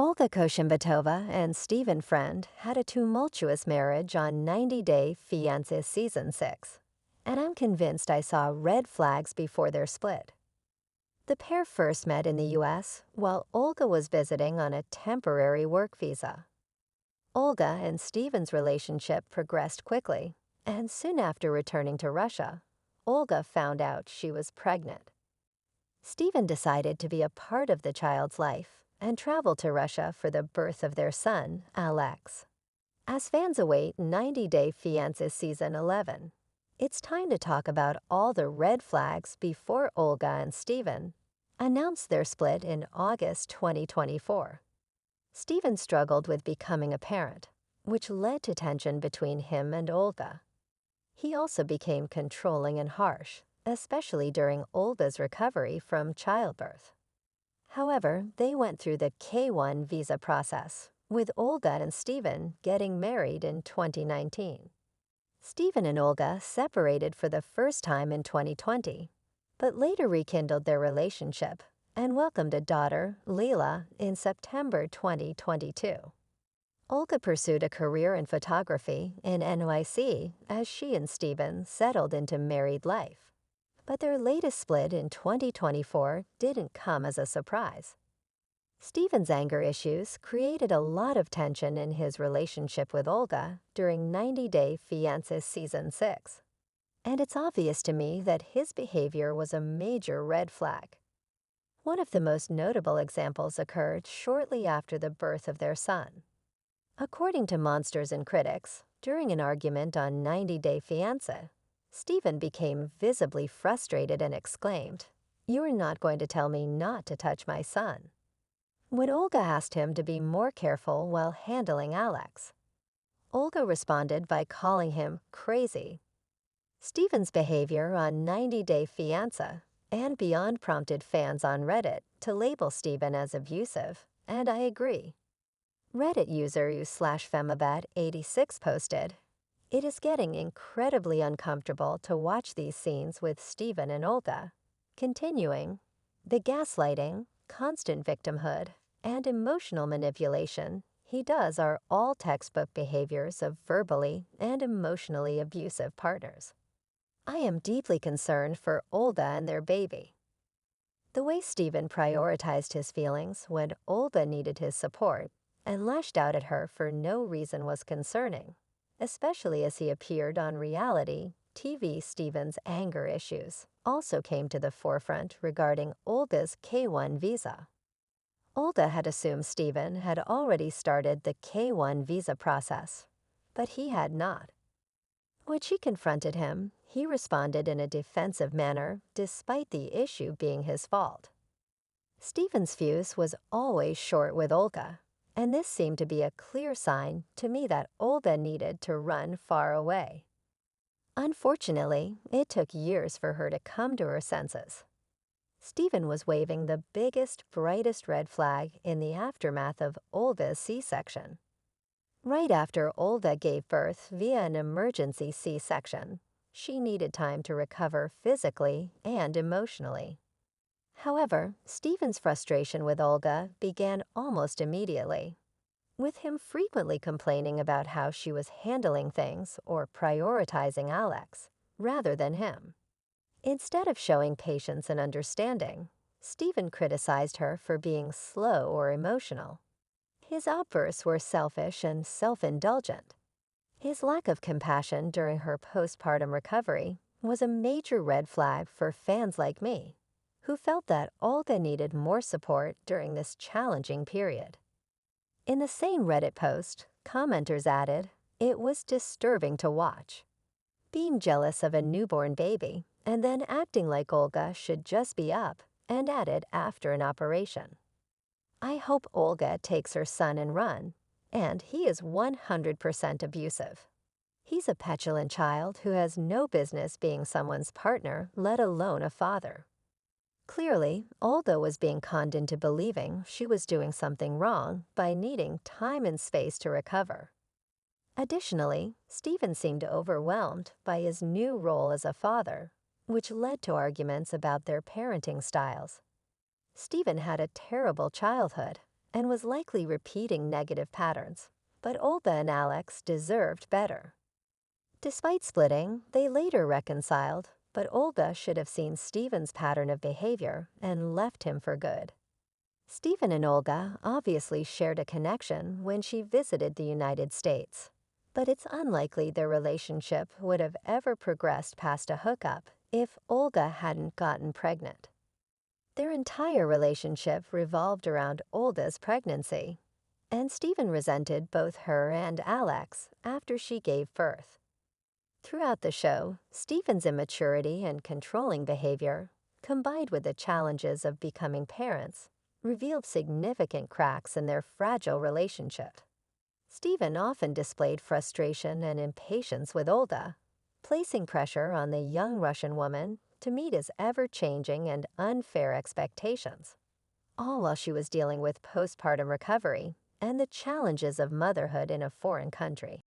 Olga Koshimbatova and Stephen Friend had a tumultuous marriage on 90 Day Fiancé Season 6, and I'm convinced I saw red flags before their split. The pair first met in the U.S. while Olga was visiting on a temporary work visa. Olga and Stephen's relationship progressed quickly, and soon after returning to Russia, Olga found out she was pregnant. Stephen decided to be a part of the child's life and traveled to Russia for the birth of their son, Alex. As fans await 90 Day Fiancé Season 11, it's time to talk about all the red flags before Olga and Stephen announced their split in August 2024. Stephen struggled with becoming a parent, which led to tension between him and Olga. He also became controlling and harsh, especially during Olga's recovery from childbirth. However, they went through the K-1 visa process, with Olga and Stephen getting married in 2019. Stephen and Olga separated for the first time in 2020, but later rekindled their relationship and welcomed a daughter, Leela, in September 2022. Olga pursued a career in photography in NYC as she and Stephen settled into married life. But their latest split in 2024 didn't come as a surprise. Stephen's anger issues created a lot of tension in his relationship with Olga during 90 Day Fiancé Season 6. And it's obvious to me that his behavior was a major red flag. One of the most notable examples occurred shortly after the birth of their son. According to Monsters and Critics, during an argument on 90 Day Fiancé, Stephen became visibly frustrated and exclaimed, "You're not going to tell me not to touch my son." When Olga asked him to be more careful while handling Alex, Olga responded by calling him crazy. Stephen's behavior on 90 Day Fiancé and beyond prompted fans on Reddit to label Stephen as abusive, and I agree. Reddit user u/Femabat86 posted, "It is getting incredibly uncomfortable to watch these scenes with Stephen and Olga." Continuing, "The gaslighting, constant victimhood, and emotional manipulation he does are all textbook behaviors of verbally and emotionally abusive partners. I am deeply concerned for Olga and their baby." The way Stephen prioritized his feelings when Olga needed his support and lashed out at her for no reason was concerning, especially as he appeared on reality TV. Stephen's anger issues also came to the forefront regarding Olga's K-1 visa. Olga had assumed Stephen had already started the K-1 visa process, but he had not. When she confronted him, he responded in a defensive manner despite the issue being his fault. Stephen's fuse was always short with Olga, and this seemed to be a clear sign to me that Olga needed to run far away. Unfortunately, it took years for her to come to her senses. Stephen was waving the biggest, brightest red flag in the aftermath of Olga's C-section. Right after Olga gave birth via an emergency C-section, she needed time to recover physically and emotionally. However, Stephen's frustration with Olga began almost immediately, with him frequently complaining about how she was handling things or prioritizing Alex rather than him. Instead of showing patience and understanding, Stephen criticized her for being slow or emotional. His outbursts were selfish and self-indulgent. His lack of compassion during her postpartum recovery was a major red flag for fans like me, who felt that Olga needed more support during this challenging period. In the same Reddit post, commenters added, "It was disturbing to watch. Being jealous of a newborn baby and then acting like Olga should just be up and at it after an operation. I hope Olga takes her son and run, and he is 100% abusive. He's a petulant child who has no business being someone's partner, let alone a father." Clearly, Olga was being conned into believing she was doing something wrong by needing time and space to recover. Additionally, Stephen seemed overwhelmed by his new role as a father, which led to arguments about their parenting styles. Stephen had a terrible childhood and was likely repeating negative patterns. But Olga and Alex deserved better. Despite splitting, they later reconciled, but Olga should have seen Steven's pattern of behavior and left him for good. Steven and Olga obviously shared a connection when she visited the United States, but it's unlikely their relationship would have ever progressed past a hookup if Olga hadn't gotten pregnant. Their entire relationship revolved around Olga's pregnancy, and Steven resented both her and Alex after she gave birth. Throughout the show, Steven's immaturity and controlling behavior, combined with the challenges of becoming parents, revealed significant cracks in their fragile relationship. Steven often displayed frustration and impatience with Olga, placing pressure on the young Russian woman to meet his ever-changing and unfair expectations, all while she was dealing with postpartum recovery and the challenges of motherhood in a foreign country.